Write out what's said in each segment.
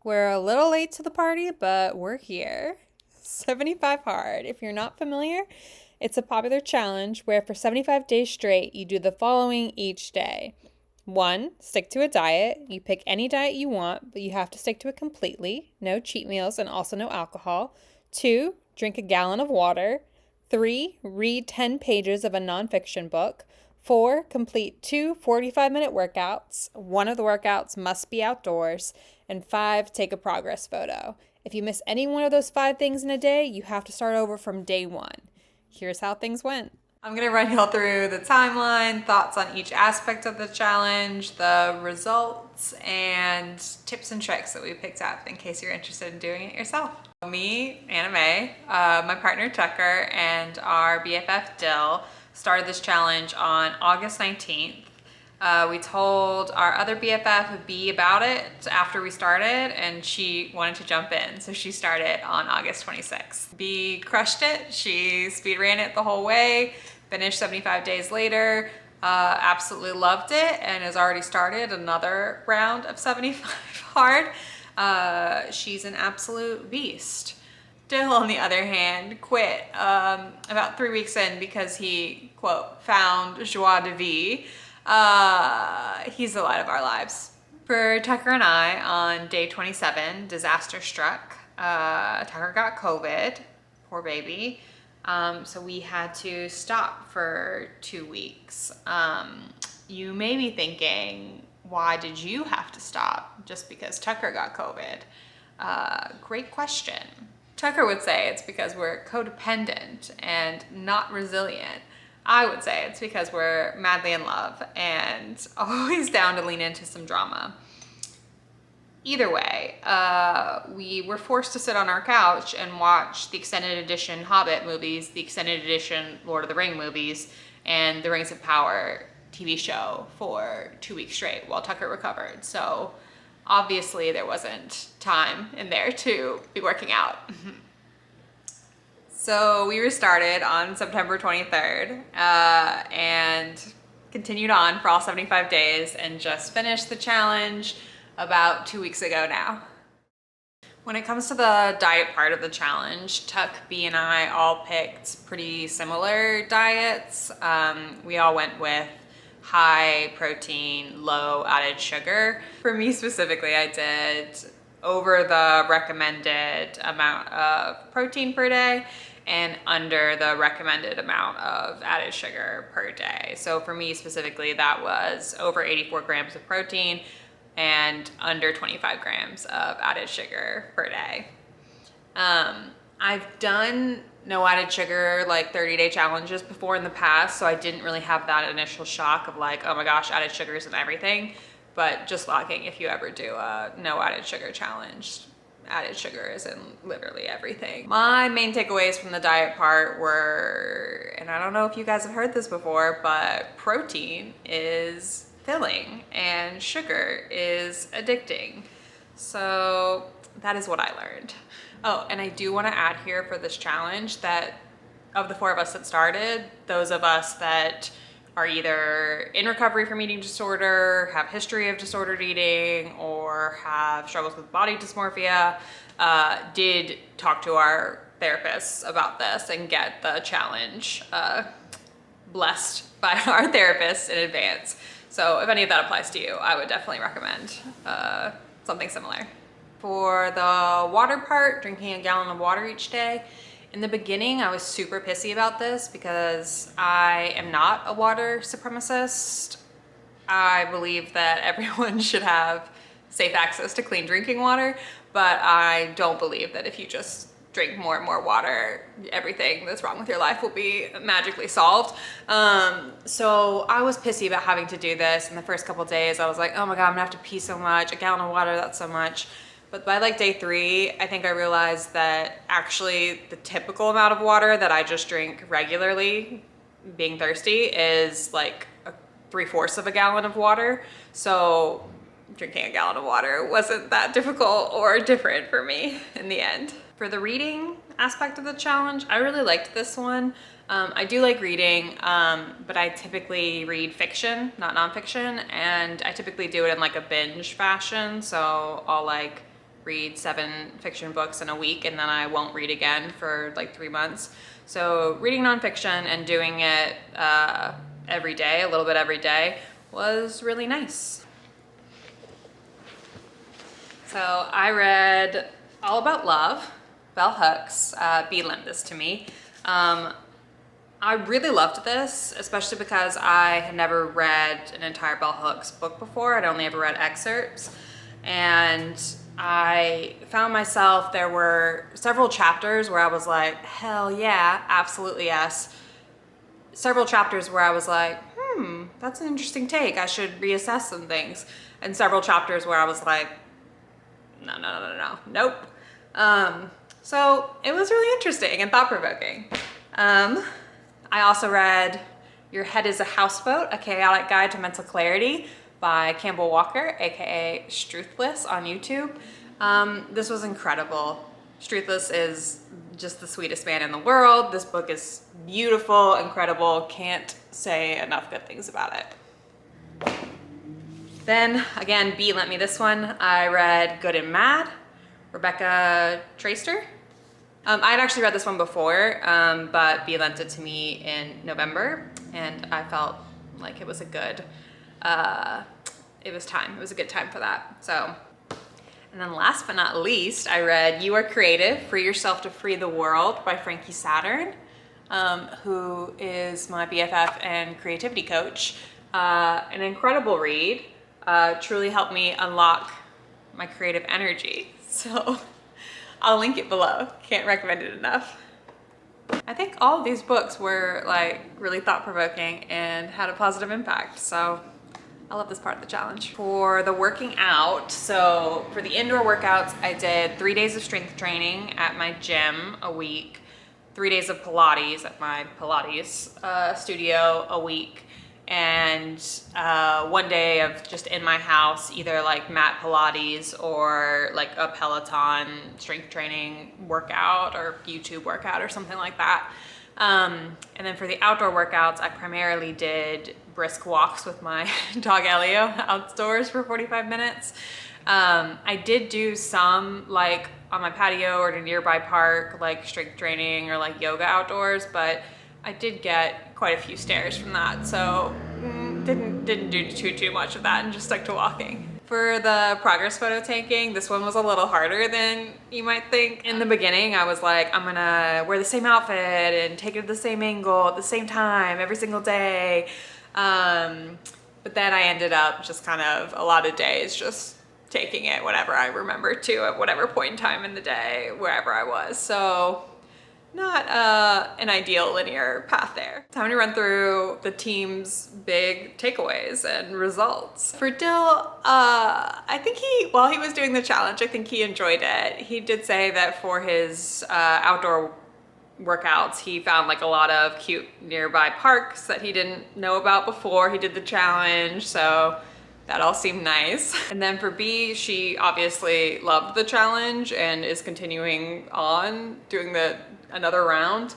We're a little late to the party, but we're here. 75 Hard. If you're not familiar, it's a popular challenge where for 75 days straight, you do the following each day. 1, stick to a diet. You pick any diet you want, but you have to stick to it completely. No cheat meals and also no alcohol. 2, drink a gallon of water. 3, read 10 pages of a nonfiction book. 4, complete two 45-minute workouts. One of the workouts must be outdoors. And 5, take a progress photo. If you miss any one of those 5 things in a day, you have to start over from day 1. Here's how things went. I'm gonna run y'all through the timeline, thoughts on each aspect of the challenge, the results, and tips and tricks that we picked up in case you're interested in doing it yourself. Me, Anna Mae, my partner Tucker, and our BFF Dill started this challenge on August 19th. We told our other BFF B about it after we started, and she wanted to jump in, so she started on August 26th. B crushed it. She speed ran it the whole way, finished 75 days later, absolutely loved it, and has already started another round of 75 Hard. She's an absolute beast. Dill, on the other hand, quit about 3 weeks in because he, quote, found joie de vivre. He's the light of our lives. For Tucker and I, on day 27, disaster struck. Tucker got COVID, poor baby. So we had to stop for 2 weeks. You may be thinking, why did you have to stop just because Tucker got COVID? Great question. Tucker would say it's because we're codependent and not resilient. I would say it's because we're madly in love and always down to lean into some drama. Either way, we were forced to sit on our couch and watch the extended edition Hobbit movies, the extended edition Lord of the Ring movies, and the Rings of Power TV show for 2 weeks straight while Tucker recovered. So obviously there wasn't time in there to be working out. So we restarted on September 23rd and continued on for all 75 days and just finished the challenge about 2 weeks ago now. When it comes to the diet part of the challenge, Tuck, B, and I all picked pretty similar diets. We all went with high protein, low added sugar. For me specifically, I did over the recommended amount of protein per day and under the recommended amount of added sugar per day. So for me specifically, that was over 84 grams of protein and under 25 grams of added sugar per day. I've done no added sugar like 30-day challenges before in the past, so I didn't really have that initial shock of like, oh my gosh, added sugars and everything. But just locking, if you ever do a no added sugar challenge, added sugar is in literally everything. My main takeaways from the diet part were, and I don't know if you guys have heard this before, but protein is filling and sugar is addicting. So that is what I learned. Oh, and I do want to add here for this challenge that of the 4 of us that started, those of us that are either in recovery from eating disorder, have history of disordered eating, or have struggles with body dysmorphia, did talk to our therapists about this and get the challenge blessed by our therapists in advance. So if any of that applies to you, I would definitely recommend something similar. For the water part, drinking a gallon of water each day. In the beginning, I was super pissy about this because I am not a water supremacist. I believe that everyone should have safe access to clean drinking water, but I don't believe that if you just drink more and more water, everything that's wrong with your life will be magically solved. So I was pissy about having to do this. In the first couple of days, I was like, oh my God, I'm gonna have to pee so much. A gallon of water, that's so much. But by like day 3, I think I realized that actually the typical amount of water that I just drink regularly, being thirsty, is like 3/4 of a gallon of water. So drinking a gallon of water wasn't that difficult or different for me in the end. For the reading aspect of the challenge, I really liked this one. I do like reading, but I typically read fiction, not nonfiction, and I typically do it in like a binge fashion. So I'll like read 7 fiction books in a week and then I won't read again for like 3 months. So reading nonfiction and doing it every day, a little bit every day, was really nice. So I read All About Love, Bell Hooks. Bea lent this to me. I really loved this, especially because I had never read an entire Bell Hooks book before. I'd only ever read excerpts. And I found myself, there were several chapters where I was like, hell yeah, absolutely yes. Several chapters where I was like, that's an interesting take. I should reassess some things. And several chapters where I was like, no, nope. So it was really interesting and thought-provoking. I also read Your Head is a Houseboat, A Chaotic Guide to Mental Clarity by Campbell Walker, aka Struthless on YouTube. This was incredible. Struthless is just the sweetest man in the world. This book is beautiful, incredible, can't say enough good things about it. Then again, Bea lent me this one. I read Good and Mad, Rebecca Traister. I'd actually read this one before, but Bea lent it to me in November, and I felt like it was a good, it was a good time for that, so. And then last but not least, I read You Are Creative, Free Yourself to Free the World by Frankie Saturn, who is my BFF and creativity coach. An incredible read, truly helped me unlock my creative energy. So I'll link it below, can't recommend it enough. I think all of these books were like really thought-provoking and had a positive impact, so I love this part of the challenge. For the working out, so for the indoor workouts, I did 3 days of strength training at my gym a week, 3 days of Pilates at my Pilates studio a week, and 1 day of just in my house, either like mat Pilates or like a Peloton strength training workout or YouTube workout or something like that. And then for the outdoor workouts, I primarily did brisk walks with my dog Elio outdoors for 45 minutes. I did do some like on my patio or at a nearby park, like strength training or like yoga outdoors, but I did get quite a few stairs from that, so didn't do too much of that and just stuck to walking. For the progress photo taking, this one was a little harder than you might think. In the beginning, I was like, I'm gonna wear the same outfit and take it at the same angle at the same time every single day. But then I ended up just kind of a lot of days just taking it whenever I remember to at whatever point in time in the day, wherever I was. So not an ideal linear path there. Time to run through the team's big takeaways and results. For Dill, I think while he was doing the challenge, I think he enjoyed it. He did say that for his outdoor workouts, he found like a lot of cute nearby parks that he didn't know about before he did the challenge, so that all seemed nice. And then for Bea, she obviously loved the challenge and is continuing on doing another round.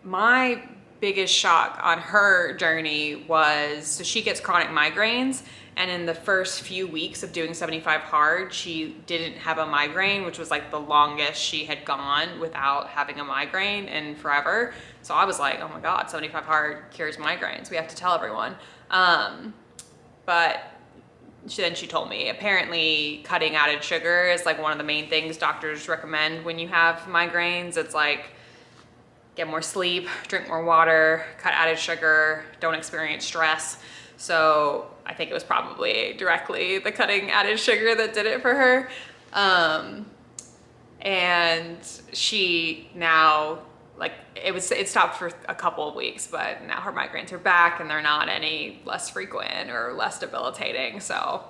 My biggest shock on her journey was, so she gets chronic migraines, and in the first few weeks of doing 75 hard, she didn't have a migraine, which was like the longest she had gone without having a migraine in forever. So I was like, oh my God, 75 hard cures migraines. We have to tell everyone. But then she told me apparently cutting added sugar is like one of the main things doctors recommend when you have migraines. It's like get more sleep, drink more water, cut added sugar, don't experience stress. So I think it was probably directly the cutting added sugar that did it for her. And she now, like it stopped for a couple of weeks, but now her migraines are back and they're not any less frequent or less debilitating. So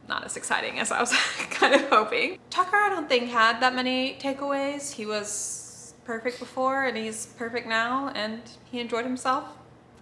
not as exciting as I was kind of hoping. Tucker, I don't think had that many takeaways. He was perfect before and he's perfect now and he enjoyed himself.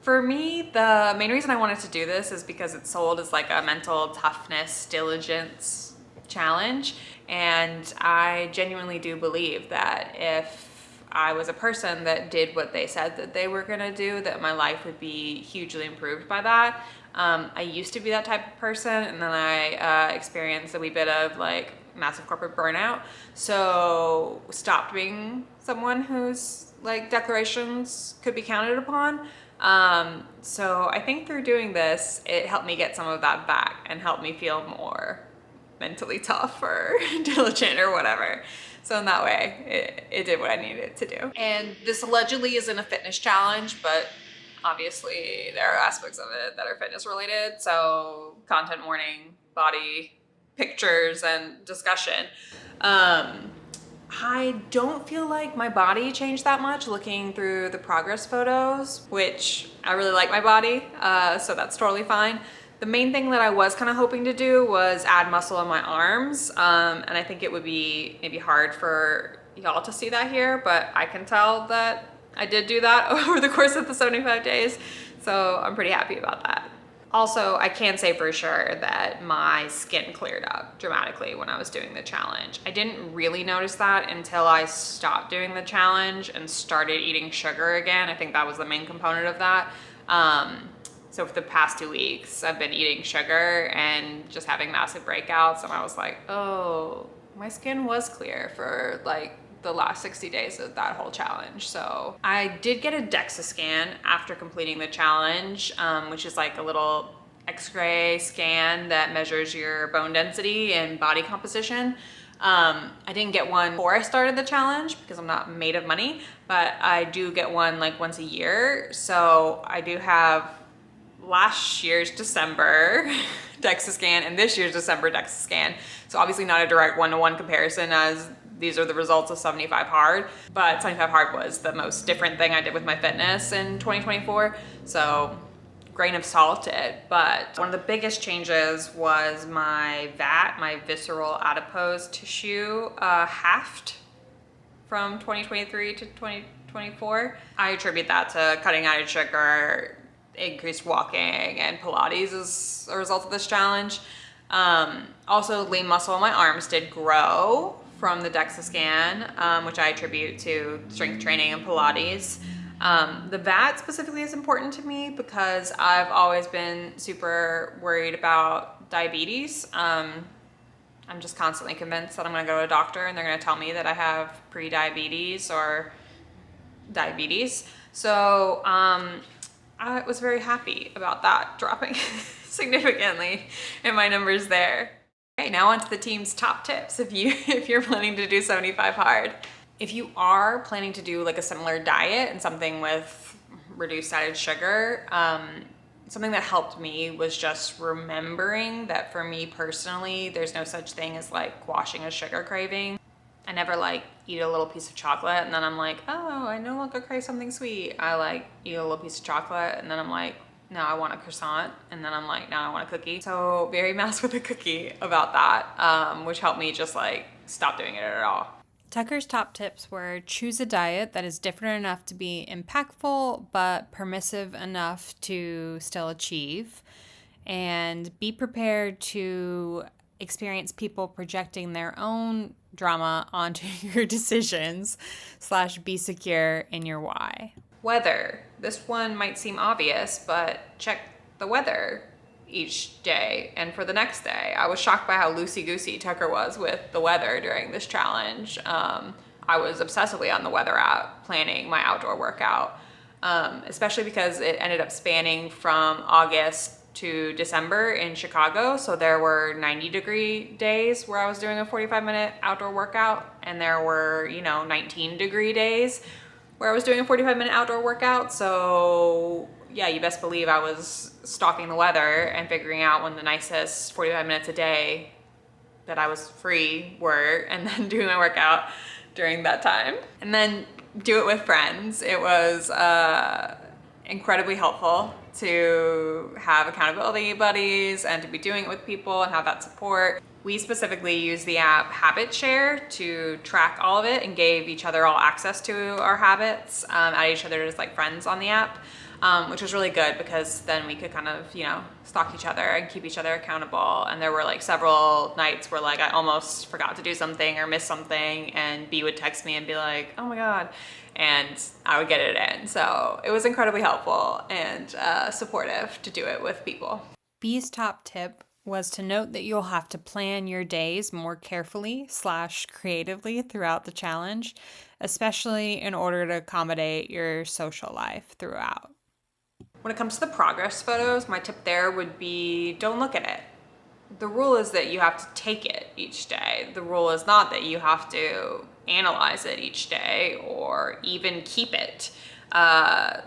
For me, the main reason I wanted to do this is because it's sold as like a mental toughness, diligence challenge. And I genuinely do believe that if I was a person that did what they said that they were gonna do, that my life would be hugely improved by that. I used to be that type of person, and then I experienced a wee bit of like massive corporate burnout. So stopped being someone whose like declarations could be counted upon. So I think through doing this, it helped me get some of that back and helped me feel more mentally tough or diligent or whatever. So in that way, it did what I needed it to do. And this allegedly isn't a fitness challenge, but obviously there are aspects of it that are fitness related. So content warning, body pictures, and discussion. I don't feel like my body changed that much looking through the progress photos, which I really like my body, so that's totally fine. The main thing that I was kind of hoping to do was add muscle in my arms, and I think it would be maybe hard for y'all to see that here, but I can tell that I did do that over the course of the 75 days, so I'm pretty happy about that. Also, I can say for sure that my skin cleared up dramatically when I was doing the challenge. I didn't really notice that until I stopped doing the challenge and started eating sugar again. I think that was the main component of that. So for the past 2 weeks, I've been eating sugar and just having massive breakouts, and I was like, oh, my skin was clear for like the last 60 days of that whole challenge. So I did get a DEXA scan after completing the challenge, which is like a little X-ray scan that measures your bone density and body composition. I didn't get one before I started the challenge because I'm not made of money, but I do get one like once a year. So I do have last year's December DEXA scan and this year's December DEXA scan. So obviously not a direct one-to-one comparison, as these are the results of 75 Hard, but 75 Hard was the most different thing I did with my fitness in 2024. So grain of salted, but one of the biggest changes was my VAT, my visceral adipose tissue, halved from 2023 to 2024. I attribute that to cutting out sugar, increased walking, and Pilates as a result of this challenge. Also, lean muscle in my arms did grow from the DEXA scan, which I attribute to strength training and Pilates. The VAT specifically is important to me because I've always been super worried about diabetes. I'm just constantly convinced that I'm gonna go to a doctor and they're gonna tell me that I have pre-diabetes or diabetes. So I was very happy about that dropping significantly in my numbers there. Okay, now on to the team's top tips if you're planning to do 75 Hard. If you are planning to do like a similar diet and something with reduced added sugar, something that helped me was just remembering that for me personally, there's no such thing as like quashing a sugar craving. I never like eat a little piece of chocolate and then I'm like, oh, I no longer crave something sweet. I like eat a little piece of chocolate and then I'm like, now I want a croissant, and then I'm like, now I want a cookie. So very messed with a cookie about that, which helped me just like stop doing it at all. Tucker's top tips were choose a diet that is different enough to be impactful, but permissive enough to still achieve, and be prepared to experience people projecting their own drama onto your decisions / be secure in your why. Weather. This one might seem obvious, but check the weather each day and for the next day. I was shocked by how loosey-goosey Tucker was with the weather during this challenge. I was obsessively on the weather app planning my outdoor workout, especially because it ended up spanning from August to December in Chicago. So there were 90-degree days where I was doing a 45-minute outdoor workout, and there were, 19-degree days where I was doing a 45-minute outdoor workout. So yeah, you best believe I was stalking the weather and figuring out when the nicest 45 minutes a day that I was free were, and then doing my workout during that time. And then do it with friends. It was incredibly helpful to have accountability buddies and to be doing it with people and have that support. We specifically use the app Habit Share to track all of it and gave each other all access to our habits, add each other as like friends on the app. which was really good because then we could kind of, you know, stalk each other and keep each other accountable. And there were like several nights where like I almost forgot to do something or missed something, and B would text me and be like, oh my God, and I would get it in. So it was incredibly helpful and supportive to do it with people. B's top tip was to note that you'll have to plan your days more carefully / creatively throughout the challenge, especially in order to accommodate your social life throughout. When it comes to the progress photos, my tip there would be don't look at it. The rule is that you have to take it each day. The rule is not that you have to analyze it each day or even keep it.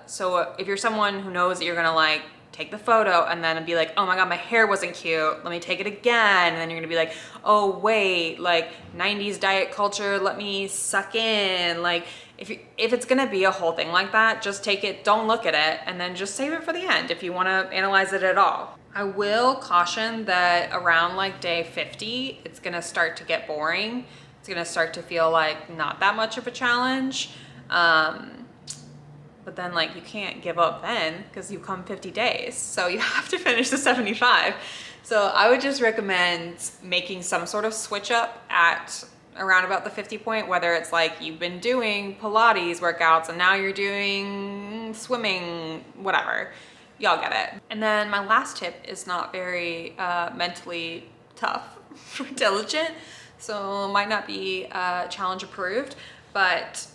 So if you're someone who knows that you're gonna like take the photo and then be like, oh my God, my hair wasn't cute, let me take it again. And then you're gonna be like, oh wait, like 90s diet culture, let me suck in. Like if it's gonna be a whole thing like that, just take it, don't look at it, and then just save it for the end if you wanna analyze it at all. I will caution that around like day 50, it's gonna start to get boring. It's gonna start to feel like not that much of a challenge. But then like you can't give up then because you come 50 days. So you have to finish the 75. So I would just recommend making some sort of switch up at around about the 50 point, whether it's like you've been doing Pilates workouts and now you're doing swimming, whatever. Y'all get it. And then my last tip is not very mentally tough or diligent, so might not be challenge approved, but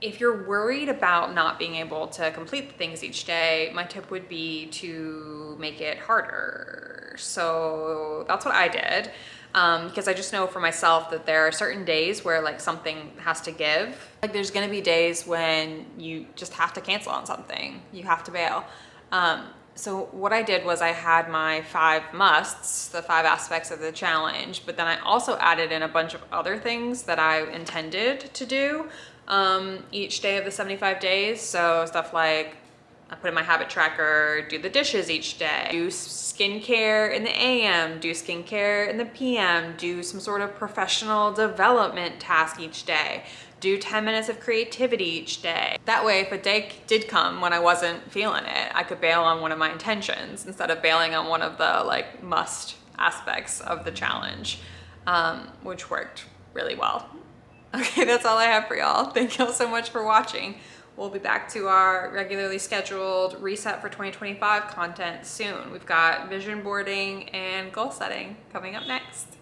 if you're worried about not being able to complete the things each day, my tip would be to make it harder. So that's what I did, because I just know for myself that there are certain days where like something has to give. Like there's gonna be days when you just have to cancel on something. You have to bail. So what I did was I had my 5 musts, the 5 aspects of the challenge, but then I also added in a bunch of other things that I intended to do each day of the 75 days. So stuff like I put in my habit tracker, do the dishes each day, do skincare in the AM, do skincare in the PM, do some sort of professional development task each day, do 10 minutes of creativity each day. That way, if a day did come when I wasn't feeling it, I could bail on one of my intentions instead of bailing on one of the like must aspects of the challenge, which worked really well. Okay, that's all I have for y'all. Thank y'all so much for watching. We'll be back to our regularly scheduled reset for 2025 content soon. We've got vision boarding and goal setting coming up next.